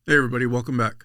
Hey everybody, welcome back.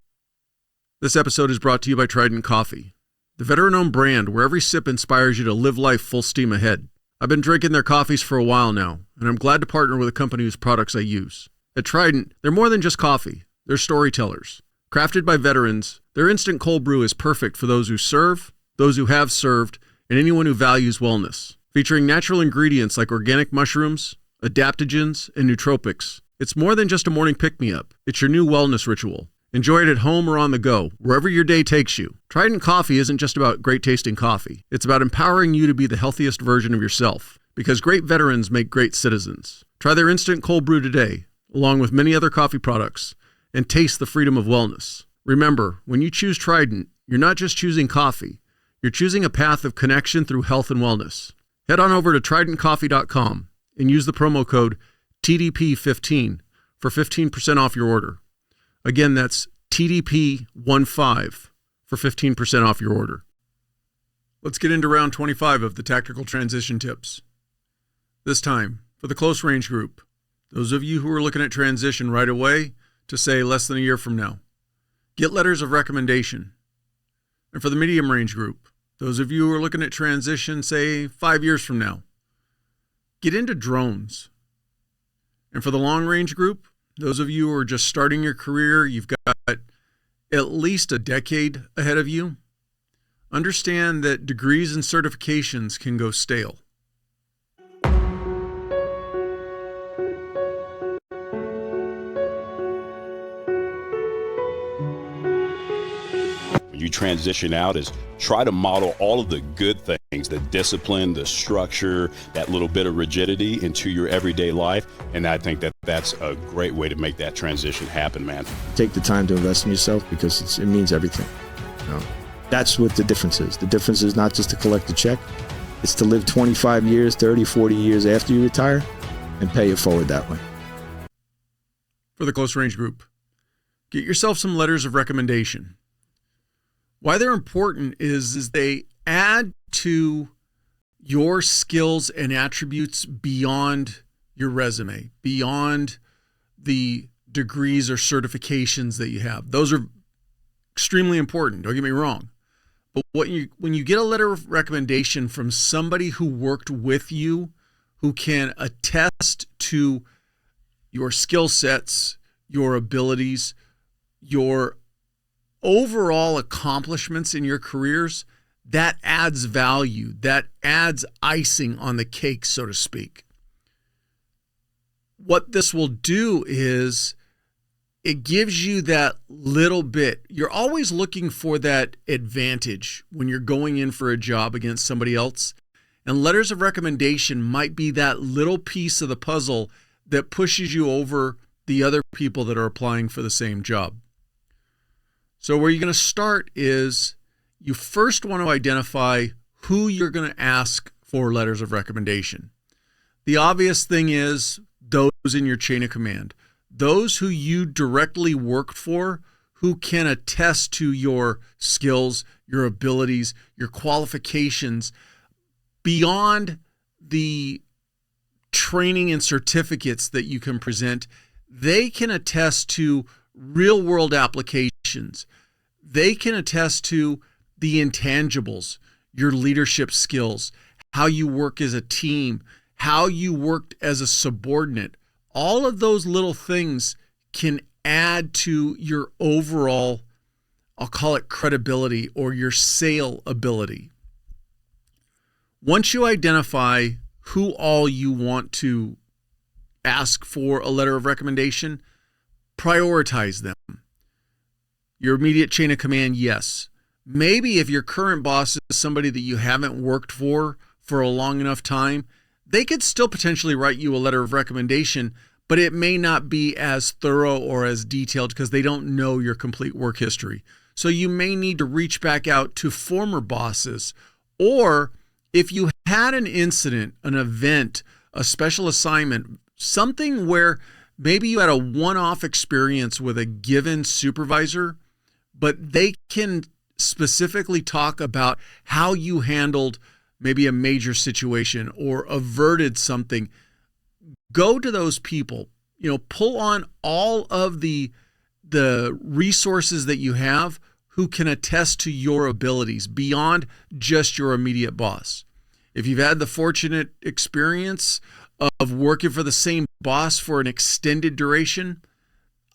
This episode is brought to you by Trident Coffee, the veteran-owned brand where every sip inspires you to live life full steam ahead. I've been drinking their coffees for a while now, and I'm glad to partner with a company whose products I use. At Trident, they're more than just coffee. They're storytellers. Crafted by veterans, their instant cold brew is perfect for those who serve, those who have served, and anyone who values wellness. Featuring natural ingredients like organic mushrooms, adaptogens, and nootropics, it's more than just a morning pick-me-up. It's your new wellness ritual. Enjoy it at home or on the go, wherever your day takes you. Trident Coffee isn't just about great-tasting coffee. It's about empowering you to be the healthiest version of yourself, because great veterans make great citizens. Try their instant cold brew today, along with many other coffee products, and taste the freedom of wellness. Remember, when you choose Trident, you're not just choosing coffee. You're choosing a path of connection through health and wellness. Head on over to tridentcoffee.com and use the promo code TDP15 for 15% off your order. Again, that's TDP15 for 15% off your order. Let's get into round 25 of the tactical transition tips. This time, for the close range group, those of you who are looking at transition right away to say less than a year from now, get letters of recommendation. And for the medium range group, those of you who are looking at transition, say 5 years from now, get into drones. And for the long range group, those of you who are just starting your career, you've got at least a decade ahead of you, understand that degrees and certifications can go stale. When you transition out, is try to model all of the good things, the discipline, the structure, that little bit of rigidity into your everyday life. And I think that that's a great way to make that transition happen, man. Take the time to invest in yourself because it means everything. You know? That's what the difference is. The difference is not just to collect a check. It's to live 25 years, 30, 40 years after you retire and pay it forward that way. For the close range group, get yourself some letters of recommendation. Why they're important is they add to your skills and attributes beyond your resume, beyond the degrees or certifications that you have. Those are extremely important, don't get me wrong. But when you get a letter of recommendation from somebody who worked with you, who can attest to your skill sets, your abilities, your overall accomplishments in your careers, that adds value. That adds icing on the cake, so to speak. What this will do is it gives you that little bit. You're always looking for that advantage when you're going in for a job against somebody else. And letters of recommendation might be that little piece of the puzzle that pushes you over the other people that are applying for the same job. So where you're going to start is you first want to identify who you're going to ask for letters of recommendation. The obvious thing is those in your chain of command, those who you directly worked for, who can attest to your skills, your abilities, your qualifications beyond the training and certificates that you can present. They can attest to real-world applications. They can attest to the intangibles, your leadership skills, how you work as a team, how you worked as a subordinate. All of those little things can add to your overall, I'll call it credibility or your sale ability. Once you identify who all you want to ask for a letter of recommendation, prioritize them. Your immediate chain of command, yes. Maybe if your current boss is somebody that you haven't worked for a long enough time, they could still potentially write you a letter of recommendation, but it may not be as thorough or as detailed because they don't know your complete work history. So you may need to reach back out to former bosses, or if you had an incident, an event, a special assignment, something where maybe you had a one-off experience with a given supervisor, but they can specifically talk about how you handled maybe a major situation or averted something. Go to those people, pull on all of the the resources that you have who can attest to your abilities beyond just your immediate boss. If you've had the fortunate experience of working for the same boss for an extended duration,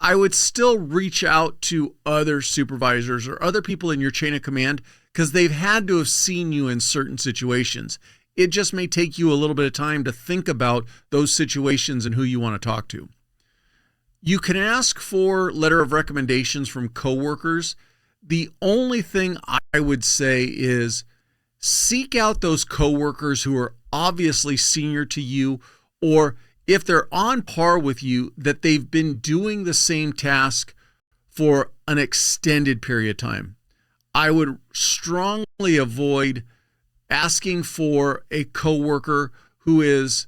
I would still reach out to other supervisors or other people in your chain of command because they've had to have seen you in certain situations. It just may take you a little bit of time to think about those situations and who you want to talk to. You can ask for letter of recommendations from coworkers. The only thing I would say is seek out those coworkers who are obviously senior to you, or if they're on par with you, that they've been doing the same task for an extended period of time. I would strongly avoid asking for a coworker who is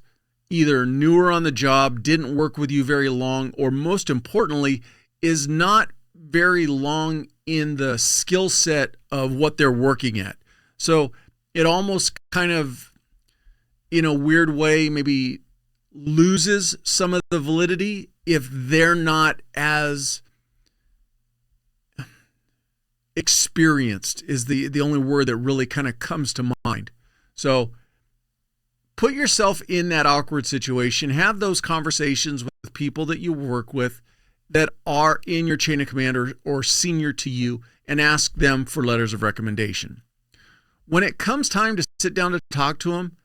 either newer on the job, didn't work with you very long, or most importantly, is not very long in the skill set of what they're working at. So it almost kind of, in a weird way, maybe loses some of the validity if they're not as experienced, is the only word that really kind of comes to mind. So put yourself in that awkward situation. Have those conversations with people that you work with that are in your chain of command or senior to you, and ask them for letters of recommendation. When it comes time to sit down to talk to them,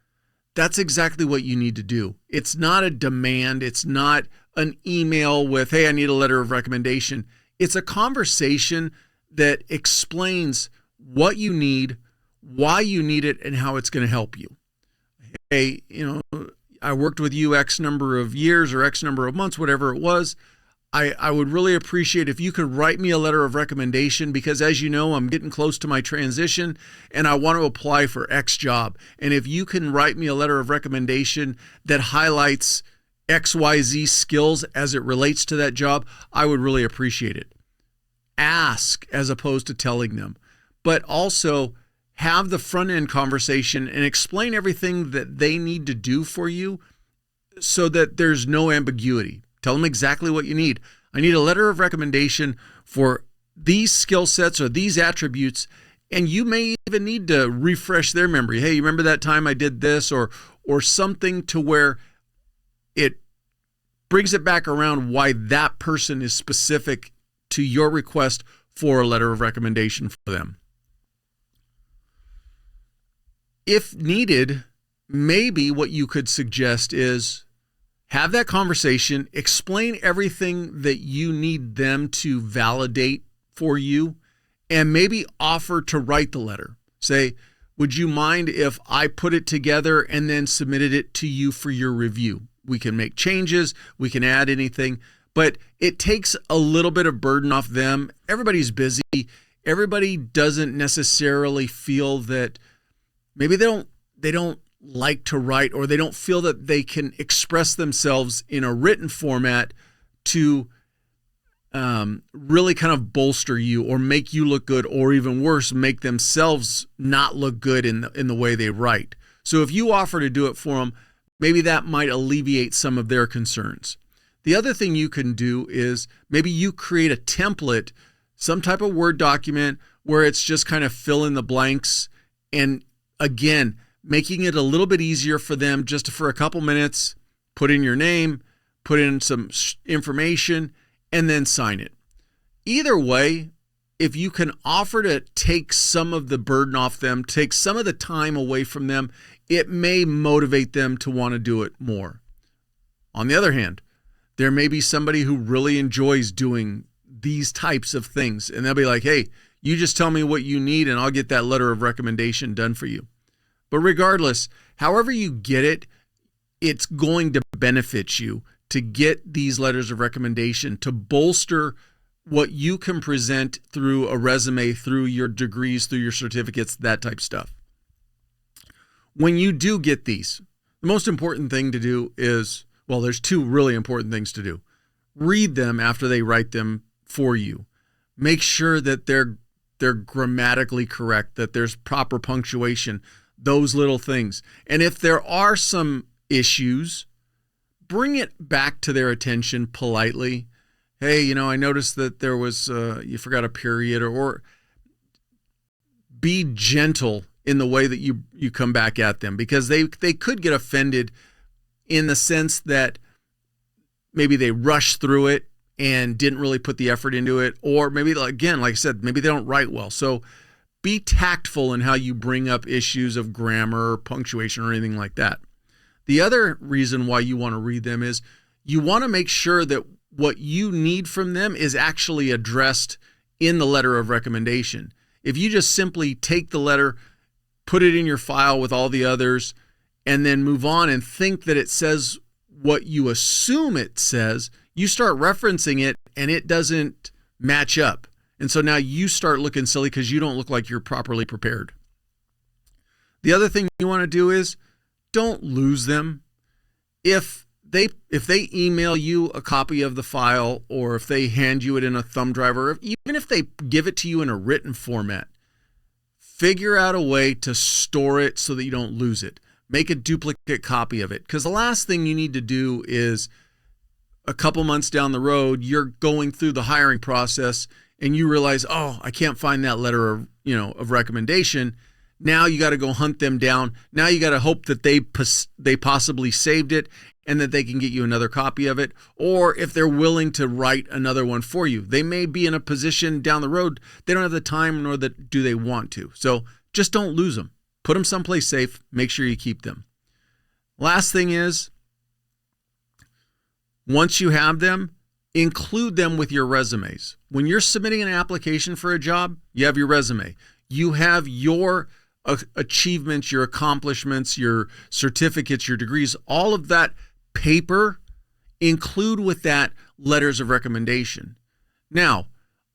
that's exactly what you need to do. It's not a demand. It's not an email with, hey, I need a letter of recommendation. It's a conversation that explains what you need, why you need it, and how it's going to help you. Hey, I worked with you X number of years or X number of months, whatever it was. I would really appreciate if you could write me a letter of recommendation, because as you know, I'm getting close to my transition and I want to apply for X job. And if you can write me a letter of recommendation that highlights XYZ skills as it relates to that job, I would really appreciate it. Ask as opposed to telling them, but also have the front end conversation and explain everything that they need to do for you so that there's no ambiguity. Tell them exactly what you need. I need a letter of recommendation for these skill sets or these attributes, and you may even need to refresh their memory. Hey, you remember that time I did this, or something to where it brings it back around why that person is specific to your request for a letter of recommendation for them. If needed, maybe what you could suggest is have that conversation, explain everything that you need them to validate for you, and maybe offer to write the letter. Say, would you mind if I put it together and then submitted it to you for your review? We can make changes, we can add anything, but it takes a little bit of burden off them. Everybody's busy. Everybody doesn't necessarily feel that maybe they don't like to write, or they don't feel that they can express themselves in a written format to really kind of bolster you or make you look good, or even worse, make themselves not look good in the way they write. So if you offer to do it for them, maybe that might alleviate some of their concerns. The other thing you can do is maybe you create a template, some type of Word document where it's just kind of fill in the blanks, and again, making it a little bit easier for them just for a couple minutes, put in your name, put in some information, and then sign it. Either way, if you can offer to take some of the burden off them, take some of the time away from them, it may motivate them to want to do it more. On the other hand, there may be somebody who really enjoys doing these types of things, and they'll be like, hey, you just tell me what you need and I'll get that letter of recommendation done for you. But regardless, however you get it, it's going to benefit you to get these letters of recommendation to bolster what you can present through a resume, through your degrees, through your certificates, that type of stuff. When you do get these, the most important thing to do is, well, there's two really important things to do. Read them after they write them for you. Make sure that they're grammatically correct, that there's proper punctuation, those little things. And if there are some issues, bring it back to their attention politely. hey, I noticed that there was, you forgot a period, or be gentle in the way that you come back at them, because they could get offended in the sense that maybe they rushed through it and didn't really put the effort into it, or maybe, again, like I said, maybe they don't write well. So be tactful in how you bring up issues of grammar or punctuation or anything like that. The other reason why you want to read them is you want to make sure that what you need from them is actually addressed in the letter of recommendation. If you just simply take the letter, put it in your file with all the others, and then move on and think that it says what you assume it says, you start referencing it and it doesn't match up. And so now you start looking silly because you don't look like you're properly prepared. The other thing you want to do is don't lose them. If they email you a copy of the file, or if they hand you it in a thumb drive, or even if they give it to you in a written format, figure out a way to store it so that you don't lose it. Make a duplicate copy of it, because the last thing you need to do is a couple months down the road, you're going through the hiring process and you realize, oh, I can't find that letter of recommendation. Now you got to go hunt them down. Now you got to hope that they possibly saved it and that they can get you another copy of it. Or if they're willing to write another one for you, they may be in a position down the road, they don't have the time, nor do they want to. So just don't lose them. Put them someplace safe. Make sure you keep them. Last thing is, once you have them, include them with your resumes. When you're submitting an application for a job, you have your resume. You have your achievements, your accomplishments, your certificates, your degrees, all of that paper, include with that letters of recommendation. Now,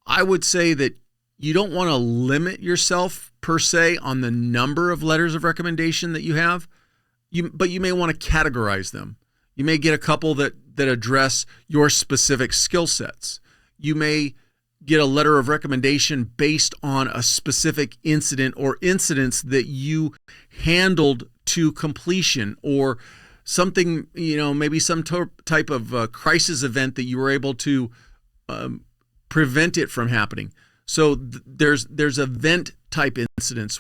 I would say that you don't want to limit yourself per se on the number of letters of recommendation that you have, but you may want to categorize them. You may get a couple that address your specific skill sets. You may get a letter of recommendation based on a specific incident or incidents that you handled to completion, or something, maybe some type of crisis event that you were able to prevent it from happening. So there's event type incidents,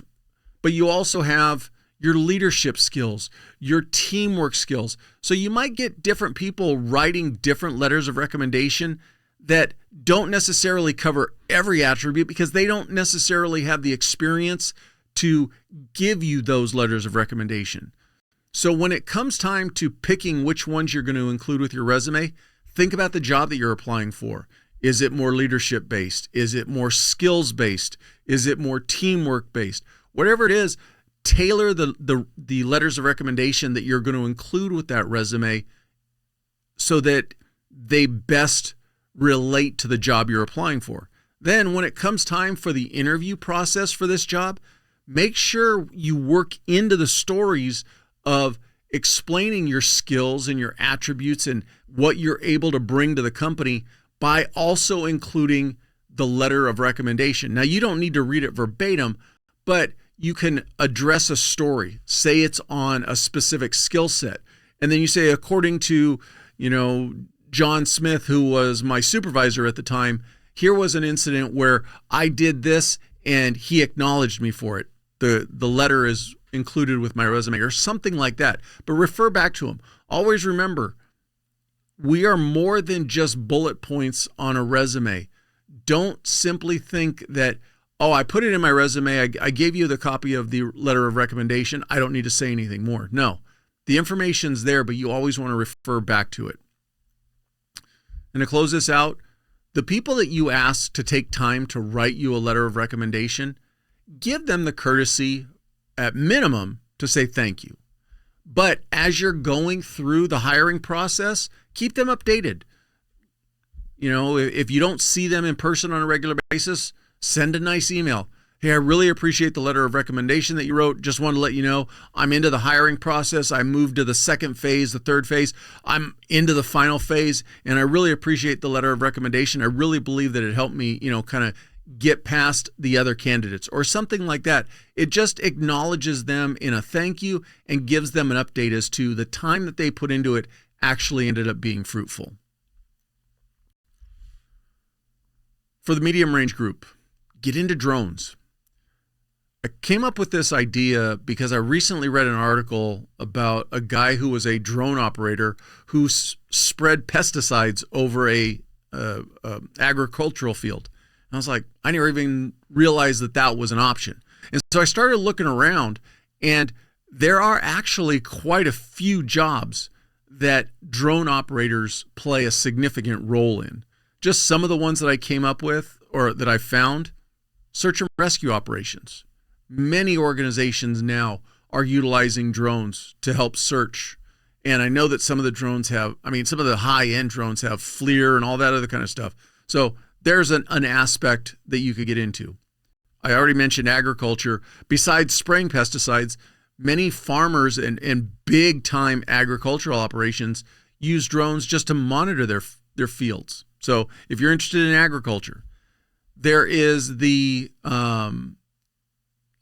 but you also have your leadership skills, your teamwork skills. So you might get different people writing different letters of recommendation that don't necessarily cover every attribute, because they don't necessarily have the experience to give you those letters of recommendation. So when it comes time to picking which ones you're going to include with your resume, think about the job that you're applying for. Is it more leadership based? Is it more skills based? Is it more teamwork based? Whatever it is, tailor the letters of recommendation that you're going to include with that resume so that they best relate to the job you're applying for. Then when it comes time for the interview process for this job, make sure you work into the stories of explaining your skills and your attributes and what you're able to bring to the company by also including the letter of recommendation. Now, you don't need to read it verbatim, but you can address a story. Say it's on a specific skill set. And then you say, according to, John Smith, who was my supervisor at the time, here was an incident where I did this and he acknowledged me for it. The letter is included with my resume, or something like that. But refer back to him. Always remember, we are more than just bullet points on a resume. Don't simply think that, oh, I put it in my resume, I gave you the copy of the letter of recommendation, I don't need to say anything more. No, the information's there, but you always want to refer back to it. And to close this out, the people that you ask to take time to write you a letter of recommendation, give them the courtesy, at minimum, to say thank you. But as you're going through the hiring process, keep them updated. If you don't see them in person on a regular basis, send a nice email. Hey, I really appreciate the letter of recommendation that you wrote. Just wanted to let you know I'm into the hiring process. I moved to the second phase, the third phase. I'm into the final phase, and I really appreciate the letter of recommendation. I really believe that it helped me, kind of get past the other candidates, or something like that. It just acknowledges them in a thank you and gives them an update as to the time that they put into it actually ended up being fruitful. For the medium range group, get into drones. I came up with this idea because I recently read an article about a guy who was a drone operator who spread pesticides over a agricultural field. And I was like, I never even realized that that was an option. And so I started looking around, and there are actually quite a few jobs that drone operators play a significant role in. Just some of the ones that I came up with or that I found: search and rescue operations. Many organizations now are utilizing drones to help search. And I know that some of the drones have, some of the high-end drones have FLIR and all that other kind of stuff. So there's an aspect that you could get into. I already mentioned agriculture. Besides spraying pesticides, many farmers and big-time agricultural operations use drones just to monitor their fields. So if you're interested in agriculture, there is the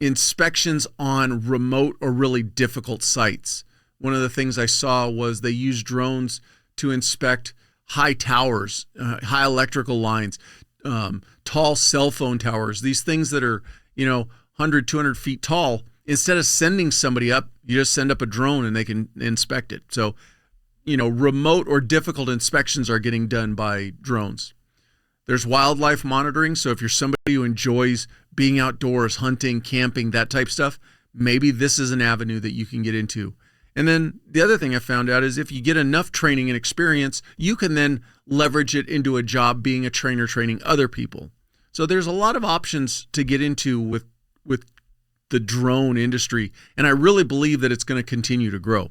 inspections on remote or really difficult sites. One of the things I saw was they use drones to inspect high towers, high electrical lines, tall cell phone towers, these things that are, 100, 200 feet tall. Instead of sending somebody up, you just send up a drone and they can inspect it. So, remote or difficult inspections are getting done by drones. There's wildlife monitoring. So if you're somebody who enjoys being outdoors, hunting, camping, that type stuff, maybe this is an avenue that you can get into. And then the other thing I found out is if you get enough training and experience, you can then leverage it into a job being a trainer training other people. So there's a lot of options to get into with the drone industry, and I really believe that it's going to continue to grow.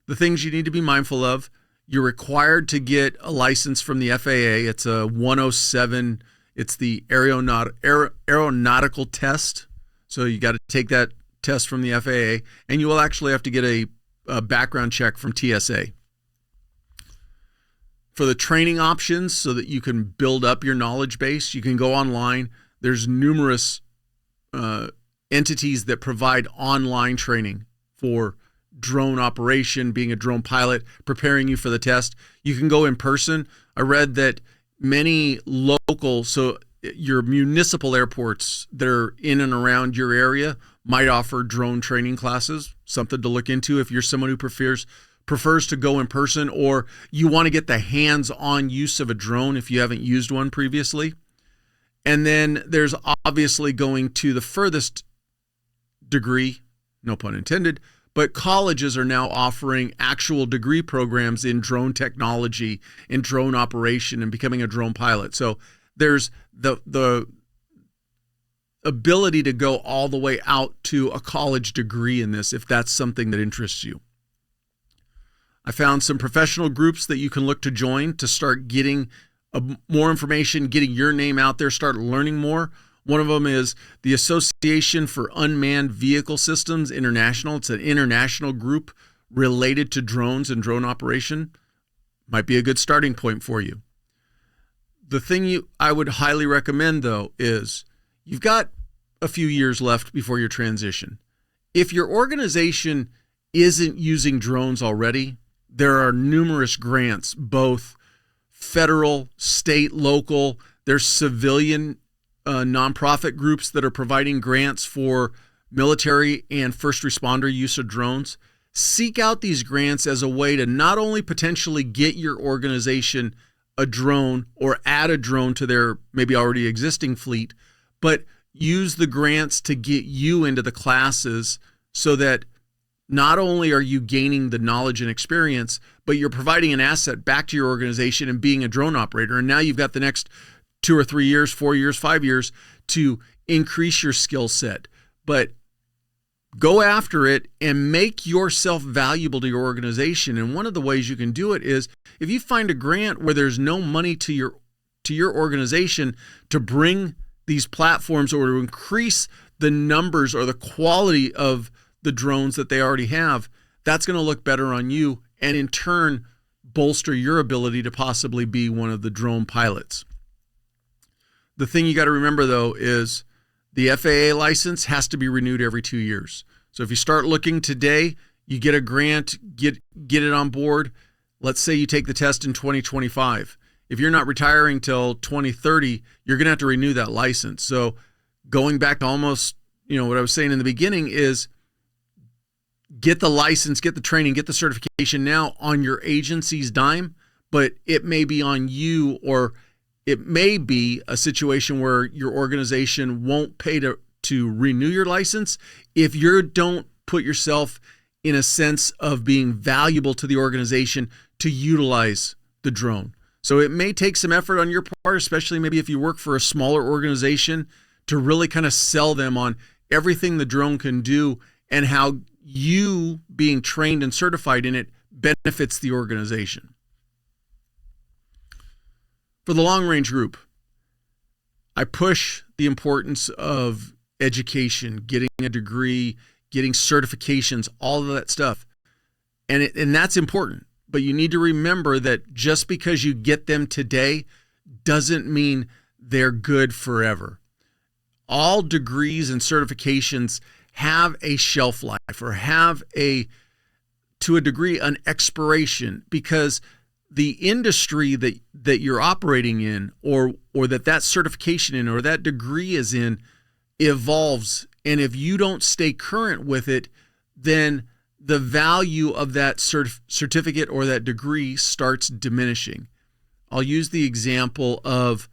The things you need to be mindful of: you're required to get a license from the FAA. It's a 107. It's the aeronautical test. So you got to take that test from the FAA, and you will actually have to get a background check from TSA. For the training options, so that you can build up your knowledge base, you can go online. There's numerous entities that provide online training for drone operation, being a drone pilot, preparing you for the test. You can go in person. I read that many local, so your municipal airports that are in and around your area might offer drone training classes, something to look into if you're someone who prefers to go in person, or you want to get the hands-on use of a drone if you haven't used one previously. And then there's obviously going to the furthest degree, no pun intended, but colleges are now offering actual degree programs in drone technology, in drone operation, and becoming a drone pilot. So there's the ability to go all the way out to a college degree in this, if that's something that interests you. I found some professional groups that you can look to join to start getting more information, getting your name out there, start learning more. One of them is the Association for Unmanned Vehicle Systems International. It's an international group related to drones and drone operation. Might be a good starting point for you. The thing I would highly recommend, though, is you've got a few years left before your transition. If your organization isn't using drones already, there are numerous grants, both federal, state, local. There's civilian nonprofit groups that are providing grants for military and first responder use of drones. Seek out these grants as a way to not only potentially get your organization a drone or add a drone to their maybe already existing fleet, but use the grants to get you into the classes so that not only are you gaining the knowledge and experience, but you're providing an asset back to your organization and being a drone operator. And now you've got the next 2 or 3 years, 4 years, 5 years to increase your skill set. But go after it and make yourself valuable to your organization. And one of the ways you can do it is if you find a grant where there's no money to your organization to bring these platforms or to increase the numbers or the quality of the drones that they already have, that's going to look better on you and in turn bolster your ability to possibly be one of the drone pilots. The thing you got to remember, though, is the FAA license has to be renewed every 2 years. So if you start looking today, you get a grant, get it on board. Let's say you take the test in 2025. if you're not retiring till 2030, you're going to have to renew that license. So going back to almost, what I was saying in the beginning is get the license, get the training, get the certification now on your agency's dime, but it may be on you, or it may be a situation where your organization won't pay to renew your license if you don't put yourself in a sense of being valuable to the organization to utilize the drone. So it may take some effort on your part, especially maybe if you work for a smaller organization, to really kind of sell them on everything the drone can do and how you being trained and certified in it benefits the organization. For the long range group, I push the importance of education, getting a degree, getting certifications, all of that stuff. And that's important. But you need to remember that just because you get them today doesn't mean they're good forever. All degrees and certifications have a shelf life, or have to a degree, an expiration, because the industry that you're operating in, or that certification in, or that degree is in, evolves. And if you don't stay current with it, then the value of that certificate or that degree starts diminishing. I'll use the example of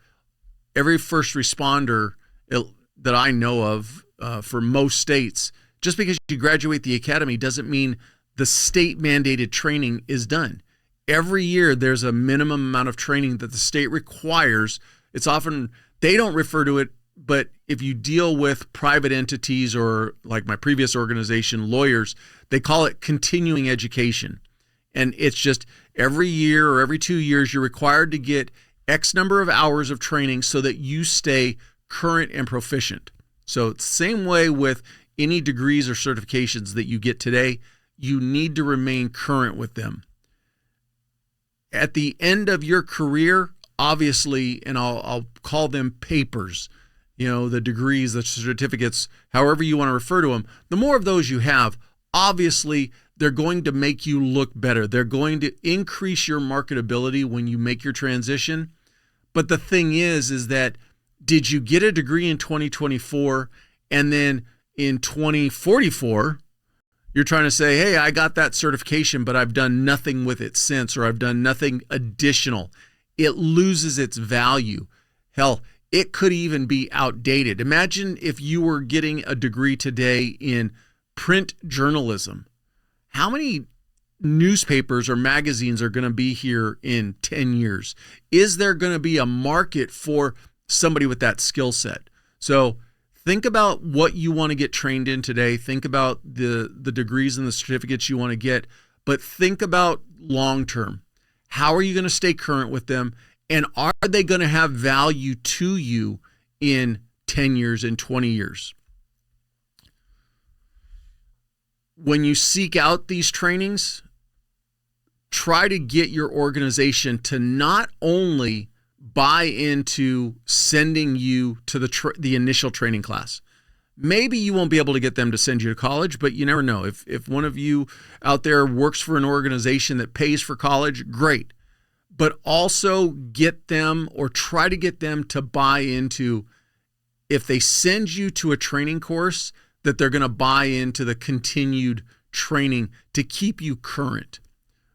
every first responder that I know of for most states. Just because you graduate the academy doesn't mean the state mandated training is done. Every year there's a minimum amount of training that the state requires. It's often, they don't refer to it, but if you deal with private entities, or like my previous organization, lawyers, they call it continuing education. And it's just every year or every 2 years, you're required to get X number of hours of training so that you stay current and proficient. So it's the same way with any degrees or certifications that you get today. You need to remain current with them. At the end of your career, obviously, and I'll call them papers, the degrees, the certificates, however you want to refer to them, the more of those you have, obviously, they're going to make you look better. They're going to increase your marketability when you make your transition. But the thing is that did you get a degree in 2024 and then in 2044, you're trying to say, hey, I got that certification, but I've done nothing with it since, or I've done nothing additional. It loses its value. Hell, it could even be outdated. Imagine if you were getting a degree today in print journalism. How many newspapers or magazines are going to be here in 10 years? Is there going to be a market for somebody with that skill set? So think about what you want to get trained in today. Think about the degrees and the certificates you want to get, but think about long term. How are you going to stay current with them? And are they going to have value to you in 10 years, in 20 years? When you seek out these trainings, try to get your organization to not only buy into sending you to the initial training class. Maybe you won't be able to get them to send you to college, but you never know. If one of you out there works for an organization that pays for college, great. But also get them, or try to get them to buy into, if they send you to a training course, that they're going to buy into the continued training to keep you current.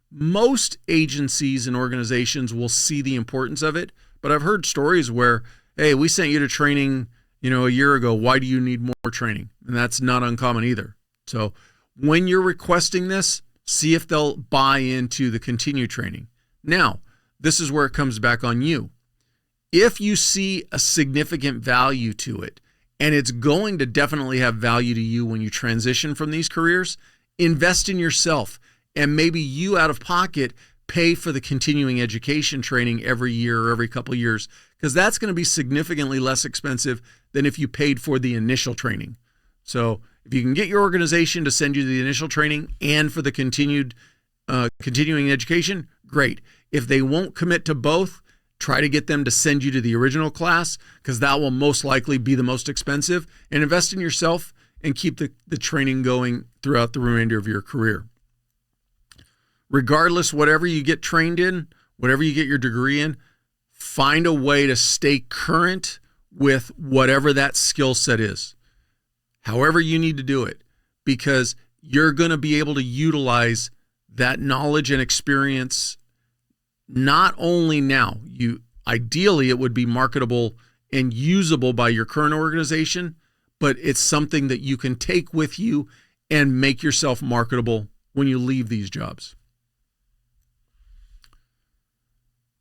Most agencies and organizations will see the importance of it, but I've heard stories where, hey, we sent you to training, a year ago. Why do you need more training? And that's not uncommon either. So when you're requesting this, see if they'll buy into the continued training. Now, this is where it comes back on you. If you see a significant value to it, and it's going to definitely have value to you when you transition from these careers, invest in yourself, and maybe you out of pocket pay for the continuing education training every year or every couple of years, because that's going to be significantly less expensive than if you paid for the initial training. So if you can get your organization to send you the initial training and for the continuing education, great. If they won't commit to both, try to get them to send you to the original class, because that will most likely be the most expensive, and invest in yourself and keep the training going throughout the remainder of your career. Regardless, whatever you get trained in, whatever you get your degree in, find a way to stay current with whatever that skill set is, however you need to do it, because you're going to be able to utilize that knowledge and experience not only now. Ideally, it would be marketable and usable by your current organization, but it's something that you can take with you and make yourself marketable when you leave these jobs.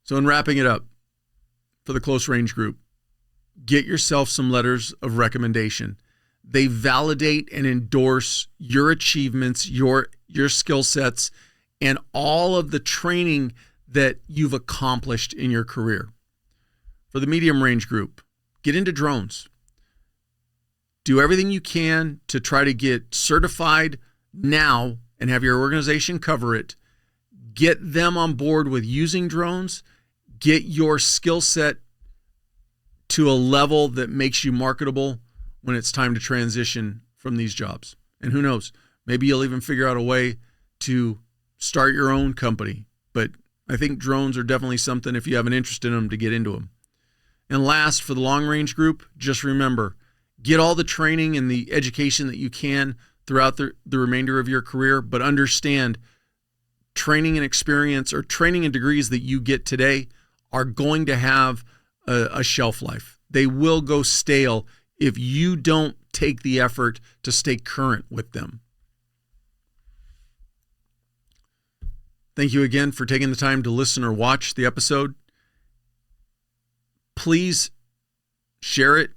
So in wrapping it up for the close range group, get yourself some letters of recommendation. They validate and endorse your achievements, your skill sets, and all of the training that you've accomplished in your career. For the medium range group, get into drones. Do everything you can to try to get certified now and have your organization cover it. Get them on board with using drones. Get your skill set to a level that makes you marketable when it's time to transition from these jobs. And who knows, maybe you'll even figure out a way to start your own company. But I think drones are definitely something, if you have an interest in them, to get into them. And last, for the long range group, just remember, get all the training and the education that you can throughout the remainder of your career, but understand training and experience, or training and degrees that you get today, are going to have a shelf life. They will go stale if you don't take the effort to stay current with them. Thank you again for taking the time to listen or watch the episode. Please share it,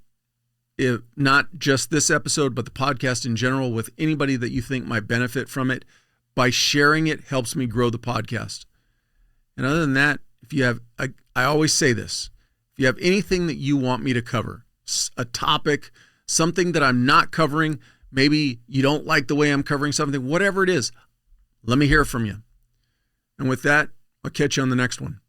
if not just this episode, but the podcast in general, with anybody that you think might benefit from it. By sharing it helps me grow the podcast. And other than that, if you have, I always say this, if you have anything that you want me to cover, a topic, something that I'm not covering, maybe you don't like the way I'm covering something, whatever it is, let me hear from you. And with that, I'll catch you on the next one.